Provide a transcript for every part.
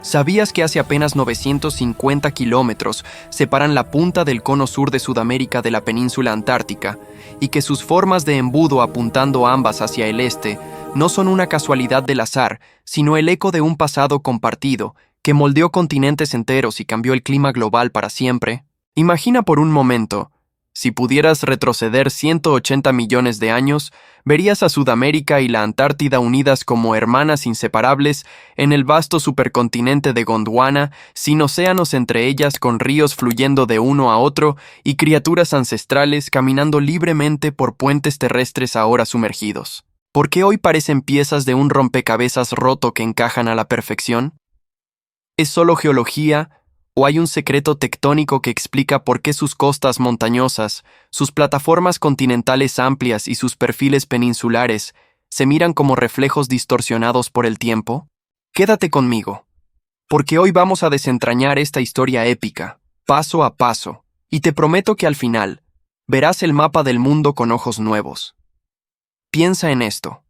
¿Sabías que hace apenas 950 kilómetros separan la punta del cono sur de Sudamérica de la península antártica y que sus formas de embudo apuntando ambas hacia el este no son una casualidad del azar, sino el eco de un pasado compartido que moldeó continentes enteros y cambió el clima global para siempre? Imagina por un momento, si pudieras retroceder 180 millones de años, verías a Sudamérica y la Antártida unidas como hermanas inseparables en el vasto supercontinente de Gondwana, sin océanos entre ellas, con ríos fluyendo de uno a otro y criaturas ancestrales caminando libremente por puentes terrestres ahora sumergidos. ¿Por qué hoy parecen piezas de un rompecabezas roto que encajan a la perfección? ¿Es solo geología? ¿O hay un secreto tectónico que explica por qué sus costas montañosas, sus plataformas continentales amplias y sus perfiles peninsulares se miran como reflejos distorsionados por el tiempo? Quédate conmigo, porque hoy vamos a desentrañar esta historia épica, paso a paso, y te prometo que al final verás el mapa del mundo con ojos nuevos. Piensa en esto.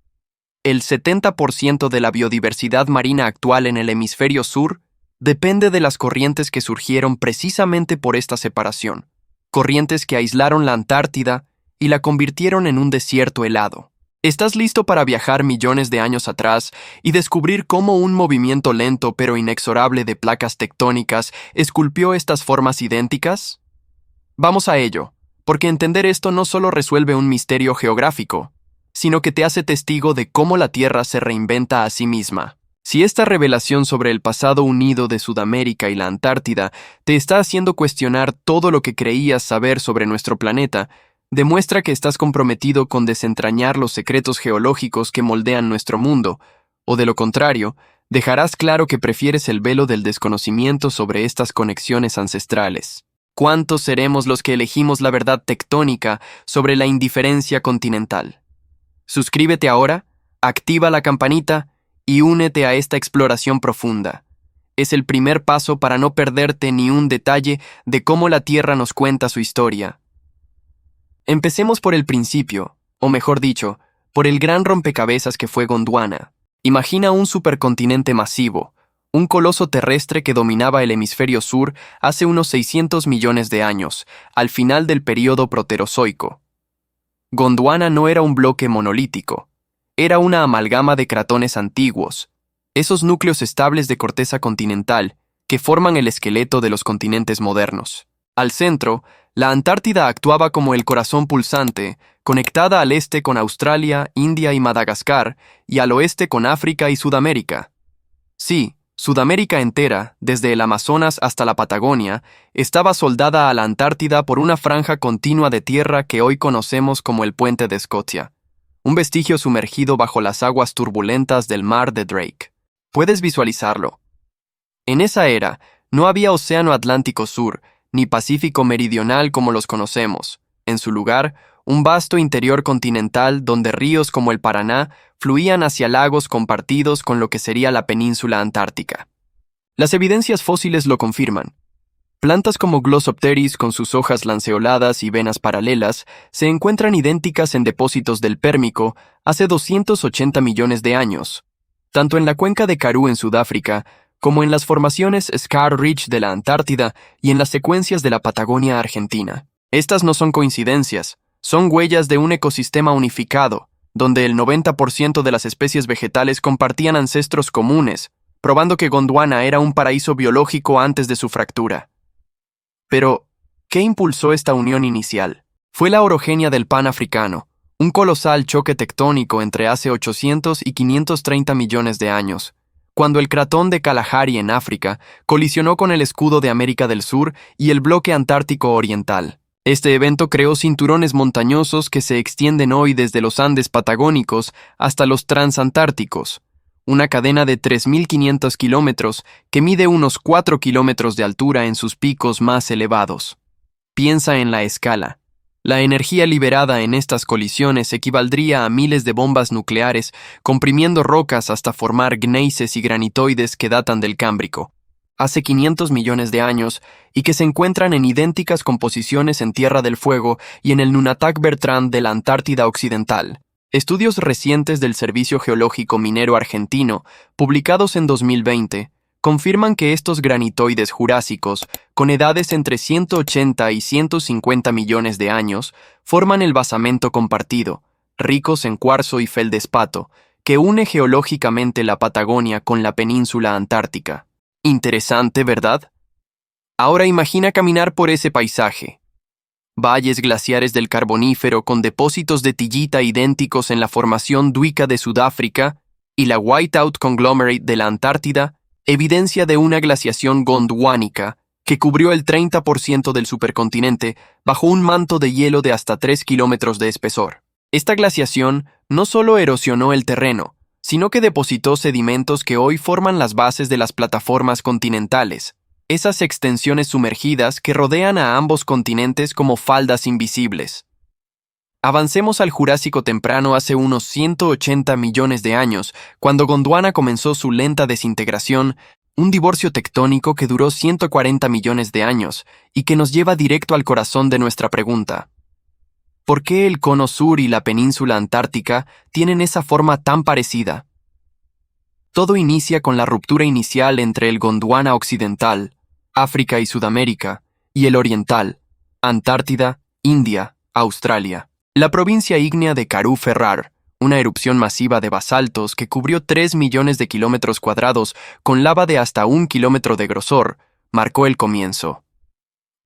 El 70% de la biodiversidad marina actual en el hemisferio sur depende de las corrientes que surgieron precisamente por esta separación, corrientes que aislaron la Antártida y la convirtieron en un desierto helado. ¿Estás listo para viajar millones de años atrás y descubrir cómo un movimiento lento pero inexorable de placas tectónicas esculpió estas formas idénticas? Vamos a ello, porque entender esto no solo resuelve un misterio geográfico, sino que te hace testigo de cómo la Tierra se reinventa a sí misma. Si esta revelación sobre el pasado unido de Sudamérica y la Antártida te está haciendo cuestionar todo lo que creías saber sobre nuestro planeta, demuestra que estás comprometido con desentrañar los secretos geológicos que moldean nuestro mundo, o de lo contrario, dejarás claro que prefieres el velo del desconocimiento sobre estas conexiones ancestrales. ¿Cuántos seremos los que elegimos la verdad tectónica sobre la indiferencia continental? Suscríbete ahora, activa la campanita y únete a esta exploración profunda. Es el primer paso para no perderte ni un detalle de cómo la Tierra nos cuenta su historia. Empecemos por el principio, o mejor dicho, por el gran rompecabezas que fue Gondwana. Imagina un supercontinente masivo, un coloso terrestre que dominaba el hemisferio sur hace unos 600 millones de años, al final del período proterozoico. Gondwana no era un bloque monolítico. Era una amalgama de cratones antiguos, esos núcleos estables de corteza continental que forman el esqueleto de los continentes modernos. Al centro, la Antártida actuaba como el corazón pulsante, conectada al este con Australia, India y Madagascar, y al oeste con África y Sudamérica. Sí, Sudamérica entera, desde el Amazonas hasta la Patagonia, estaba soldada a la Antártida por una franja continua de tierra que hoy conocemos como el Puente de Escocia. Un vestigio sumergido bajo las aguas turbulentas del mar de Drake. Puedes visualizarlo. En esa era, no había Océano Atlántico Sur, ni Pacífico Meridional como los conocemos. En su lugar, un vasto interior continental donde ríos como el Paraná fluían hacia lagos compartidos con lo que sería la península antártica. Las evidencias fósiles lo confirman. Plantas como Glossopteris con sus hojas lanceoladas y venas paralelas se encuentran idénticas en depósitos del Pérmico hace 280 millones de años, tanto en la cuenca de Karoo en Sudáfrica como en las formaciones Scar Ridge de la Antártida y en las secuencias de la Patagonia argentina. Estas no son coincidencias, son huellas de un ecosistema unificado, donde el 90% de las especies vegetales compartían ancestros comunes, probando que Gondwana era un paraíso biológico antes de su fractura. Pero, ¿qué impulsó esta unión inicial? Fue la orogenia del pan africano, un colosal choque tectónico entre hace 800 y 530 millones de años, cuando el cratón de Kalahari en África colisionó con el escudo de América del Sur y el bloque antártico oriental. Este evento creó cinturones montañosos que se extienden hoy desde los Andes patagónicos hasta los transantárticos, una cadena de 3.500 kilómetros que mide unos 4 kilómetros de altura en sus picos más elevados. Piensa en la escala. La energía liberada en estas colisiones equivaldría a miles de bombas nucleares, comprimiendo rocas hasta formar gneisses y granitoides que datan del Cámbrico, hace 500 millones de años, y que se encuentran en idénticas composiciones en Tierra del Fuego y en el Nunatak Bertrand de la Antártida Occidental. Estudios recientes del Servicio Geológico Minero Argentino, publicados en 2020, confirman que estos granitoides jurásicos, con edades entre 180 y 150 millones de años, forman el basamento compartido, ricos en cuarzo y feldespato, que une geológicamente la Patagonia con la península antártica. Interesante, ¿verdad? Ahora imagina caminar por ese paisaje. Valles glaciares del Carbonífero con depósitos de tillita idénticos en la formación Duica de Sudáfrica y la Whiteout Conglomerate de la Antártida, evidencia de una glaciación gondwanica que cubrió el 30% del supercontinente bajo un manto de hielo de hasta 3 kilómetros de espesor. Esta glaciación no solo erosionó el terreno, sino que depositó sedimentos que hoy forman las bases de las plataformas continentales, esas extensiones sumergidas que rodean a ambos continentes como faldas invisibles. Avancemos al Jurásico temprano hace unos 180 millones de años, cuando Gondwana comenzó su lenta desintegración, un divorcio tectónico que duró 140 millones de años y que nos lleva directo al corazón de nuestra pregunta. ¿Por qué el cono sur y la península antártica tienen esa forma tan parecida? Todo inicia con la ruptura inicial entre el Gondwana occidental, África y Sudamérica, y el oriental, Antártida, India, Australia. La provincia ígnea de Karoo-Ferrar, una erupción masiva de basaltos que cubrió 3 millones de kilómetros cuadrados con lava de hasta 1 kilómetro de grosor, marcó el comienzo.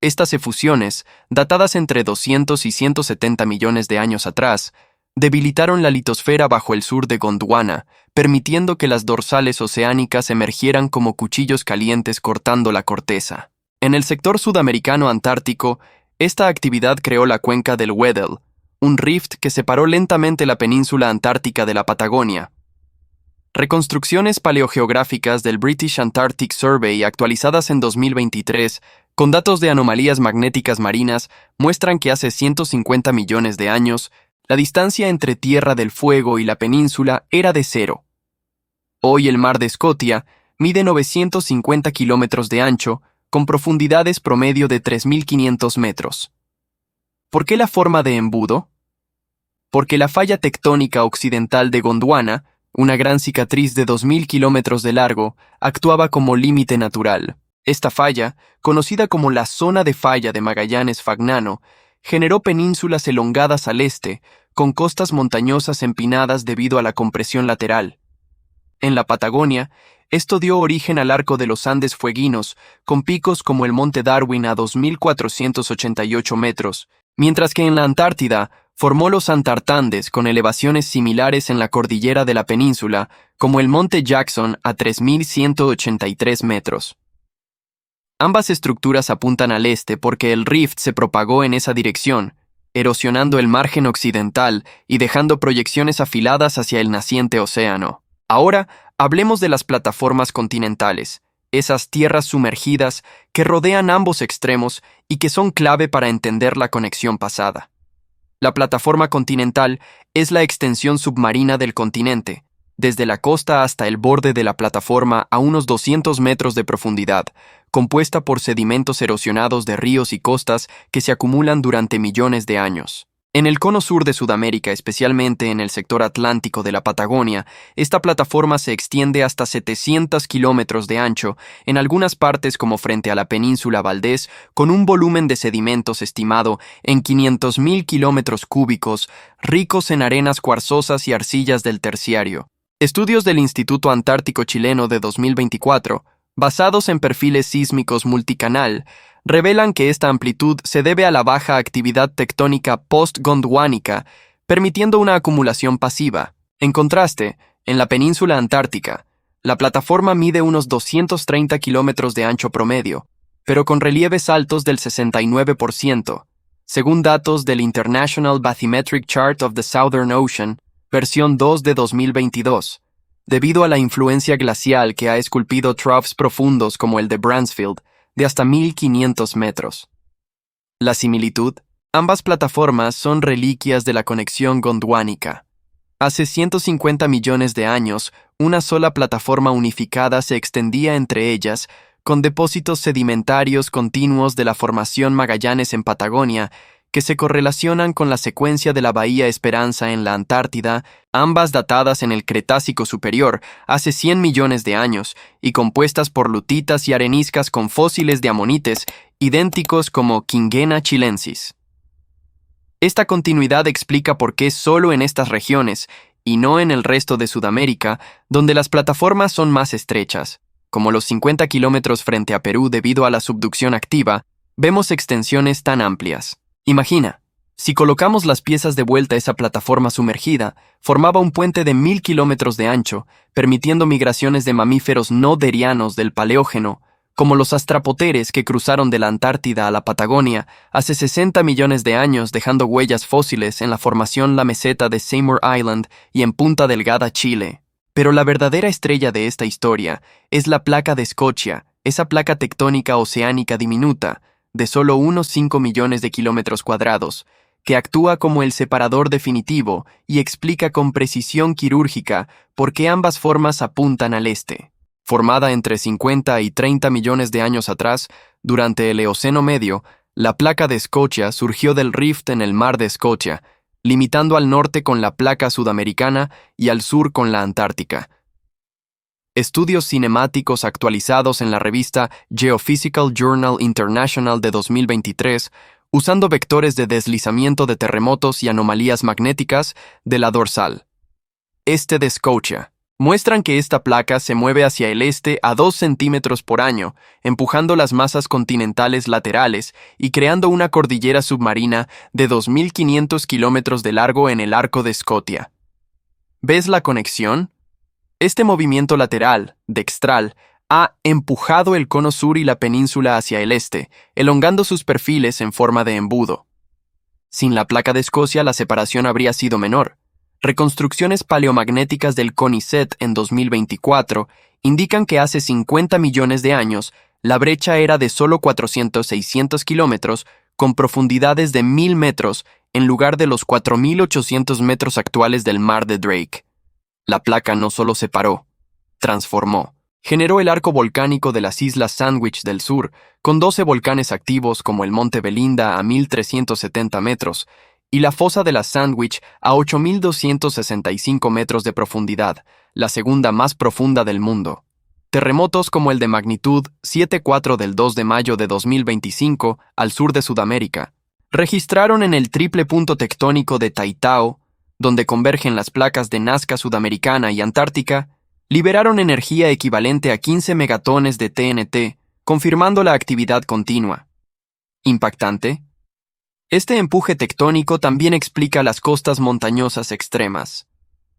Estas efusiones, datadas entre 200 y 170 millones de años atrás, debilitaron la litosfera bajo el sur de Gondwana, permitiendo que las dorsales oceánicas emergieran como cuchillos calientes cortando la corteza. En el sector sudamericano antártico, esta actividad creó la cuenca del Weddell, un rift que separó lentamente la península antártica de la Patagonia. Reconstrucciones paleogeográficas del British Antarctic Survey actualizadas en 2023, con datos de anomalías magnéticas marinas, muestran que hace 150 millones de años, la distancia entre Tierra del Fuego y la península era de 0. Hoy el mar de Scotia mide 950 kilómetros de ancho, con profundidades promedio de 3.500 metros. ¿Por qué la forma de embudo? Porque la falla tectónica occidental de Gondwana, una gran cicatriz de 2.000 kilómetros de largo, actuaba como límite natural. Esta falla, conocida como la zona de falla de Magallanes-Fagnano, generó penínsulas elongadas al este, con costas montañosas empinadas debido a la compresión lateral. En la Patagonia, esto dio origen al arco de los Andes fueguinos, con picos como el Monte Darwin a 2.488 metros, mientras que en la Antártida formó los Antartandes con elevaciones similares en la cordillera de la península, como el Monte Jackson a 3.183 metros. Ambas estructuras apuntan al este porque el rift se propagó en esa dirección, erosionando el margen occidental y dejando proyecciones afiladas hacia el naciente océano. Ahora, hablemos de las plataformas continentales, esas tierras sumergidas que rodean ambos extremos y que son clave para entender la conexión pasada. La plataforma continental es la extensión submarina del continente, desde la costa hasta el borde de la plataforma a unos 200 metros de profundidad, compuesta por sedimentos erosionados de ríos y costas que se acumulan durante millones de años. En el cono sur de Sudamérica, especialmente en el sector atlántico de la Patagonia, esta plataforma se extiende hasta 700 kilómetros de ancho, en algunas partes como frente a la península Valdés, con un volumen de sedimentos estimado en 500.000 kilómetros cúbicos, ricos en arenas cuarzosas y arcillas del Terciario. Estudios del Instituto Antártico Chileno de 2024, basados en perfiles sísmicos multicanal, revelan que esta amplitud se debe a la baja actividad tectónica post-gondwanica, permitiendo una acumulación pasiva. En contraste, en la península antártica, la plataforma mide unos 230 kilómetros de ancho promedio, pero con relieves altos del 69%, según datos del International Bathymetric Chart of the Southern Ocean, versión 2 de 2022, debido a la influencia glacial que ha esculpido troughs profundos como el de Bransfield, de hasta 1.500 metros. La similitud: ambas plataformas son reliquias de la conexión gondwanica. Hace 150 millones de años, una sola plataforma unificada se extendía entre ellas, con depósitos sedimentarios continuos de la formación Magallanes en Patagonia que se correlacionan con la secuencia de la Bahía Esperanza en la Antártida, ambas datadas en el Cretácico Superior hace 100 millones de años y compuestas por lutitas y areniscas con fósiles de amonites idénticos como Quinquena chilensis. Esta continuidad explica por qué solo en estas regiones, y no en el resto de Sudamérica, donde las plataformas son más estrechas, como los 50 kilómetros frente a Perú debido a la subducción activa, vemos extensiones tan amplias. Imagina, si colocamos las piezas de vuelta a esa plataforma sumergida, formaba un puente de 1000 kilómetros de ancho, permitiendo migraciones de mamíferos no derianos del Paleógeno, como los astrapoteres que cruzaron de la Antártida a la Patagonia hace 60 millones de años dejando huellas fósiles en la formación la meseta de Seymour Island y en Punta Delgada, Chile. Pero la verdadera estrella de esta historia es la placa de Scotia, esa placa tectónica oceánica diminuta, de solo unos 5 millones de kilómetros cuadrados, que actúa como el separador definitivo y explica con precisión quirúrgica por qué ambas formas apuntan al este. Formada entre 50 y 30 millones de años atrás, durante el Eoceno Medio, la placa de Scotia surgió del rift en el mar de Scotia, limitando al norte con la placa sudamericana y al sur con la antártica. Estudios cinemáticos actualizados en la revista Geophysical Journal International de 2023, usando vectores de deslizamiento de terremotos y anomalías magnéticas de la dorsal este de Scotia, muestran que esta placa se mueve hacia el este a 2 centímetros por año, empujando las masas continentales laterales y creando una cordillera submarina de 2.500 kilómetros de largo en el arco de Scotia. ¿Ves la conexión? Este movimiento lateral, dextral, ha empujado el cono sur y la península hacia el este, elongando sus perfiles en forma de embudo. Sin la placa de Escocia, la separación habría sido menor. Reconstrucciones paleomagnéticas del CONICET en 2024 indican que hace 50 millones de años la brecha era de solo 400-600 kilómetros con profundidades de 1000 metros en lugar de los 4800 metros actuales del mar de Drake. La placa no solo separó, transformó. Generó el arco volcánico de las Islas Sandwich del sur, con 12 volcanes activos como el Monte Belinda a 1370 metros, y la fosa de las Sandwich a 8.265 metros de profundidad, la segunda más profunda del mundo. Terremotos como el de magnitud 7.4 del 2 de mayo de 2025 al sur de Sudamérica registraron en el triple punto tectónico de Taitao, donde convergen las placas de Nazca Sudamericana y Antártica, liberaron energía equivalente a 15 megatones de TNT, confirmando la actividad continua. ¿Impactante? Este empuje tectónico también explica las costas montañosas extremas.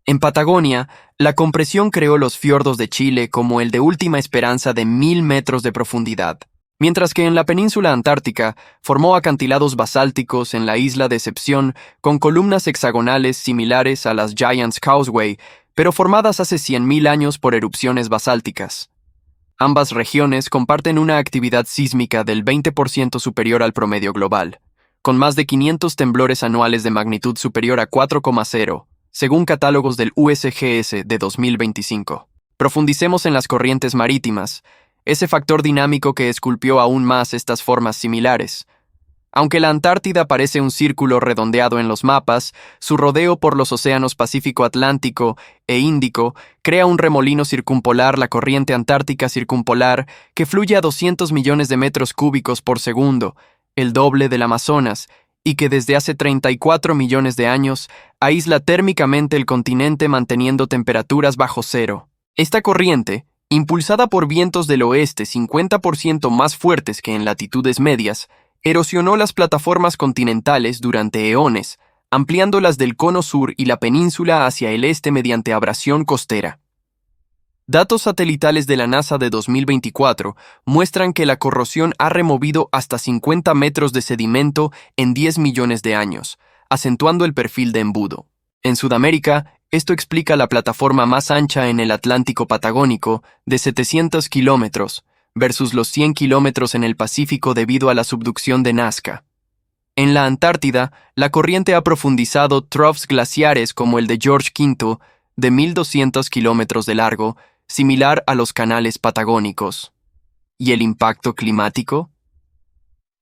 En Patagonia, la compresión creó los fiordos de Chile como el de Última Esperanza de 1000 metros de profundidad, mientras que en la península antártica formó acantilados basálticos en la isla Decepción con columnas hexagonales similares a las Giant's Causeway, pero formadas hace 100.000 años por erupciones basálticas. Ambas regiones comparten una actividad sísmica del 20% superior al promedio global, con más de 500 temblores anuales de magnitud superior a 4,0, según catálogos del USGS de 2025. Profundicemos en las corrientes marítimas, ese factor dinámico que esculpió aún más estas formas similares. Aunque la Antártida parece un círculo redondeado en los mapas, su rodeo por los océanos Pacífico-Atlántico e Índico crea un remolino circumpolar, la corriente antártica circumpolar, que fluye a 200 millones de metros cúbicos por segundo, el doble del Amazonas, y que desde hace 34 millones de años aísla térmicamente el continente manteniendo temperaturas bajo cero. Esta corriente, impulsada por vientos del oeste 50% más fuertes que en latitudes medias, erosionó las plataformas continentales durante eones, ampliándolas del cono sur y la península hacia el este mediante abrasión costera. Datos satelitales de la NASA de 2024 muestran que la corrosión ha removido hasta 50 metros de sedimento en 10 millones de años, acentuando el perfil de embudo. En Sudamérica, esto explica la plataforma más ancha en el Atlántico Patagónico, de 700 kilómetros, versus los 100 kilómetros en el Pacífico debido a la subducción de Nazca. En la Antártida, la corriente ha profundizado troughs glaciares como el de George V, de 1.200 kilómetros de largo, similar a los canales patagónicos. ¿Y el impacto climático?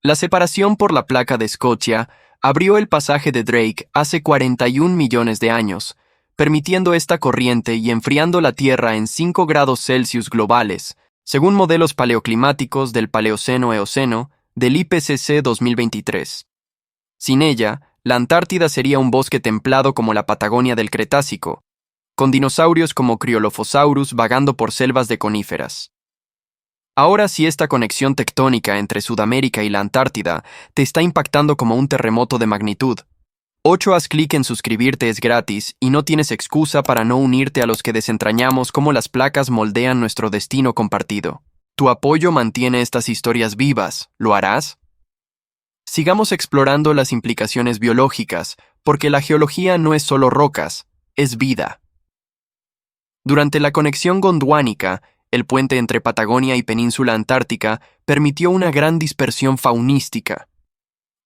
La separación por la placa de Scotia abrió el pasaje de Drake hace 41 millones de años, permitiendo esta corriente y enfriando la Tierra en 5 grados Celsius globales, según modelos paleoclimáticos del Paleoceno-Eoceno del IPCC 2023. Sin ella, la Antártida sería un bosque templado como la Patagonia del Cretácico, con dinosaurios como Cryolophosaurus vagando por selvas de coníferas. Ahora, si esta conexión tectónica entre Sudamérica y la Antártida te está impactando como un terremoto de magnitud, 8 haz clic en suscribirte, es gratis y no tienes excusa para no unirte a los que desentrañamos cómo las placas moldean nuestro destino compartido. Tu apoyo mantiene estas historias vivas, ¿lo harás? Sigamos explorando las implicaciones biológicas, porque la geología no es solo rocas, es vida. Durante la conexión gondwanica, el puente entre Patagonia y península antártica permitió una gran dispersión faunística.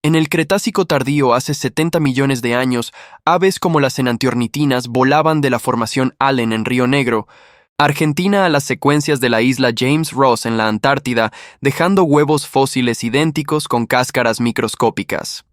En el Cretácico tardío, hace 70 millones de años, aves como las enantiornitinas volaban de la formación Allen en Río Negro, Argentina, a las secuencias de la isla James Ross en la Antártida, dejando huevos fósiles idénticos con cáscaras microscópicas.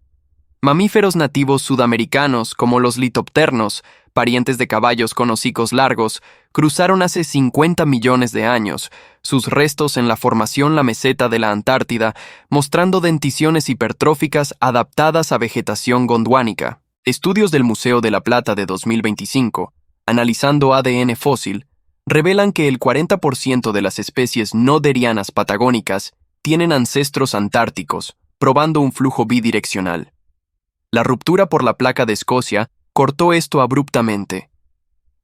Mamíferos nativos sudamericanos, como los litopternos, parientes de caballos con hocicos largos, cruzaron hace 50 millones de años, sus restos en la formación la meseta de la Antártida, mostrando denticiones hipertróficas adaptadas a vegetación gondwanica. Estudios del Museo de la Plata de 2025, analizando ADN fósil, revelan que el 40% de las especies no derianas patagónicas tienen ancestros antárticos, probando un flujo bidireccional. La ruptura por la placa de Escocia cortó esto abruptamente.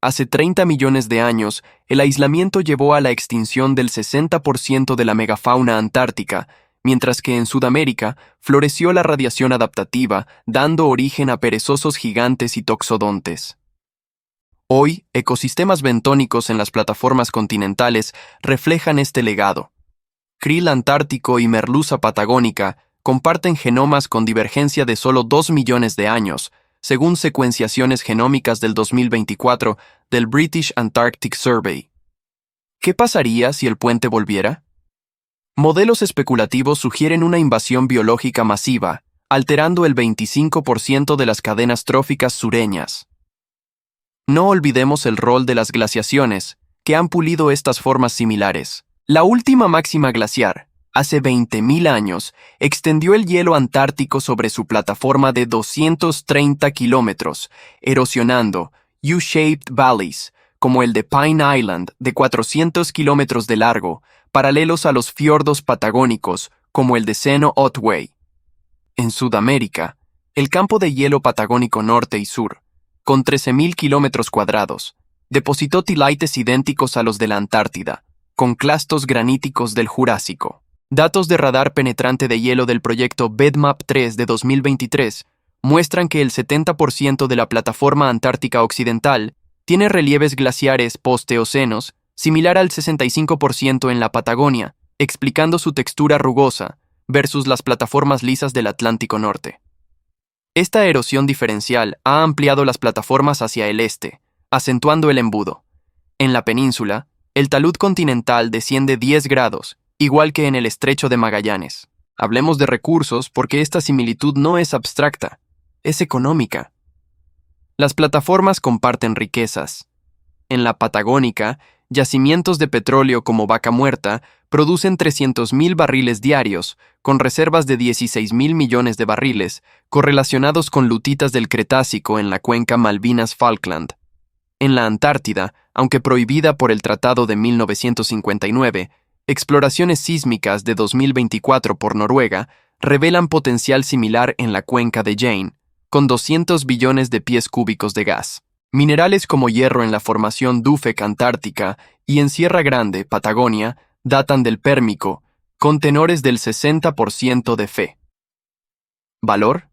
Hace 30 millones de años, el aislamiento llevó a la extinción del 60% de la megafauna antártica, mientras que en Sudamérica floreció la radiación adaptativa, dando origen a perezosos gigantes y toxodontes. Hoy, ecosistemas bentónicos en las plataformas continentales reflejan este legado. Krill antártico y merluza patagónica comparten genomas con divergencia de solo 2 millones de años, según secuenciaciones genómicas del 2024 del British Antarctic Survey. ¿Qué pasaría si el puente volviera? Modelos especulativos sugieren una invasión biológica masiva, alterando el 25% de las cadenas tróficas sureñas. No olvidemos el rol de las glaciaciones, que han pulido estas formas similares. La última máxima glaciar, hace 20.000 años, extendió el hielo antártico sobre su plataforma de 230 kilómetros, erosionando U-shaped valleys, como el de Pine Island, de 400 kilómetros de largo, paralelos a los fiordos patagónicos, como el de Seno Otway. En Sudamérica, el campo de hielo patagónico norte y sur, con 13.000 kilómetros cuadrados, depositó tilaites idénticos a los de la Antártida, con clastos graníticos del Jurásico. Datos de radar penetrante de hielo del proyecto BEDMAP-3 de 2023 muestran que el 70% de la plataforma antártica occidental tiene relieves glaciares post-eocenos, similar al 65% en la Patagonia, explicando su textura rugosa, versus las plataformas lisas del Atlántico Norte. Esta erosión diferencial ha ampliado las plataformas hacia el este, acentuando el embudo. En la península, el talud continental desciende 10 grados, igual que en el Estrecho de Magallanes. Hablemos de recursos porque esta similitud no es abstracta, es económica. Las plataformas comparten riquezas. En la Patagónica, yacimientos de petróleo como Vaca Muerta producen 300.000 barriles diarios, con reservas de 16.000 millones de barriles, correlacionados con lutitas del Cretácico en la cuenca Malvinas-Falkland. En la Antártida, aunque prohibida por el Tratado de 1959, exploraciones sísmicas de 2024 por Noruega revelan potencial similar en la cuenca de Jane, con 200 billones de pies cúbicos de gas. Minerales como hierro en la formación Dufek Antártica y en Sierra Grande, Patagonia, datan del Pérmico, con tenores del 60% de Fe. ¿Valor?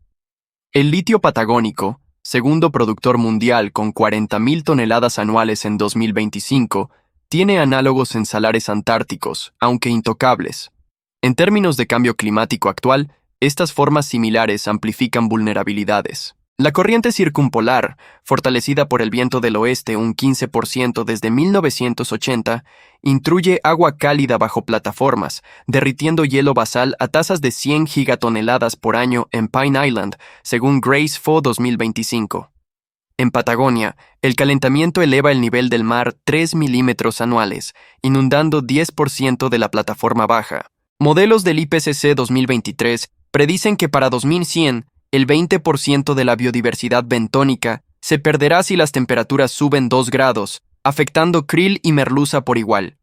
El litio patagónico, segundo productor mundial con 40.000 toneladas anuales en 2025, tiene análogos en salares antárticos, aunque intocables. En términos de cambio climático actual, estas formas similares amplifican vulnerabilidades. La corriente circumpolar, fortalecida por el viento del oeste un 15% desde 1980, intruye agua cálida bajo plataformas, derritiendo hielo basal a tasas de 100 gigatoneladas por año en Pine Island, según Grace Fo 2025. En Patagonia, el calentamiento eleva el nivel del mar 3 milímetros anuales, inundando 10% de la plataforma baja. Modelos del IPCC 2023 predicen que para 2100, el 20% de la biodiversidad bentónica se perderá si las temperaturas suben 2 grados, afectando krill y merluza por igual.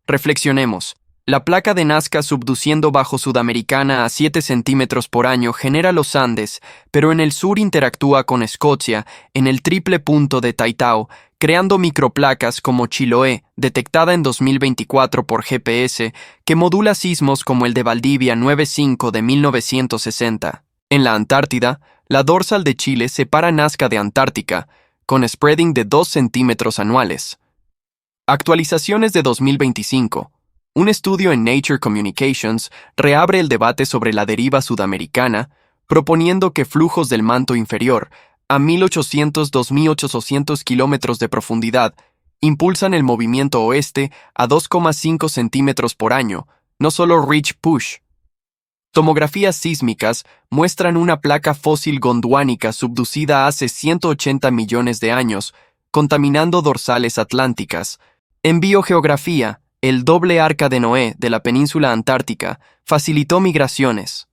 Reflexionemos. La placa de Nazca subduciendo bajo Sudamericana a 7 centímetros por año genera los Andes, pero en el sur interactúa con Escocia en el triple punto de Taitao, creando microplacas como Chiloé, detectada en 2024 por GPS, que modula sismos como el de Valdivia 9.5 de 1960. En la Antártida, la dorsal de Chile separa Nazca de Antártica, con spreading de 2 centímetros anuales. Actualizaciones de 2025. Un estudio en Nature Communications reabre el debate sobre la deriva sudamericana, proponiendo que flujos del manto inferior, a 1800-2800 kilómetros de profundidad, impulsan el movimiento oeste a 2,5 centímetros por año, no solo ridge push. Tomografías sísmicas muestran una placa fósil gondwanica subducida hace 180 millones de años, contaminando dorsales atlánticas. En biogeografía, el doble arca de Noé de la península antártica facilitó migraciones.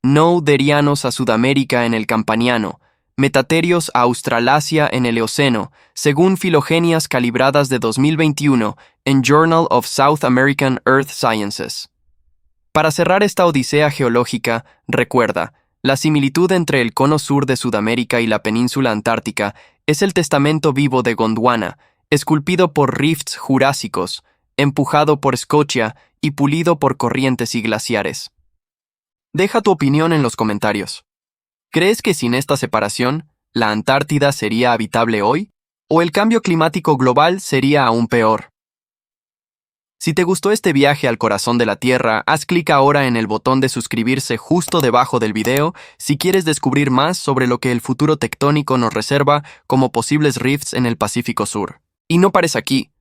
Nouderianos a Sudamérica en el Campaniano, Metatherios a Australasia en el Eoceno, según filogenias calibradas de 2021 en Journal of South American Earth Sciences. Para cerrar esta odisea geológica, recuerda, la similitud entre el cono sur de Sudamérica y la península antártica es el testamento vivo de Gondwana, esculpido por rifts jurásicos, empujado por Scotia y pulido por corrientes y glaciares. Deja tu opinión en los comentarios. ¿Crees que sin esta separación, la Antártida sería habitable hoy? ¿O el cambio climático global sería aún peor? Si te gustó este viaje al corazón de la Tierra, haz clic ahora en el botón de suscribirse justo debajo del video si quieres descubrir más sobre lo que el futuro tectónico nos reserva como posibles rifts en el Pacífico Sur. Y no pares aquí.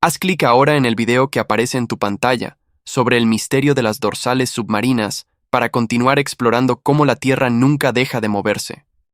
Haz clic ahora en el video que aparece en tu pantalla sobre el misterio de las dorsales submarinas para continuar explorando cómo la Tierra nunca deja de moverse.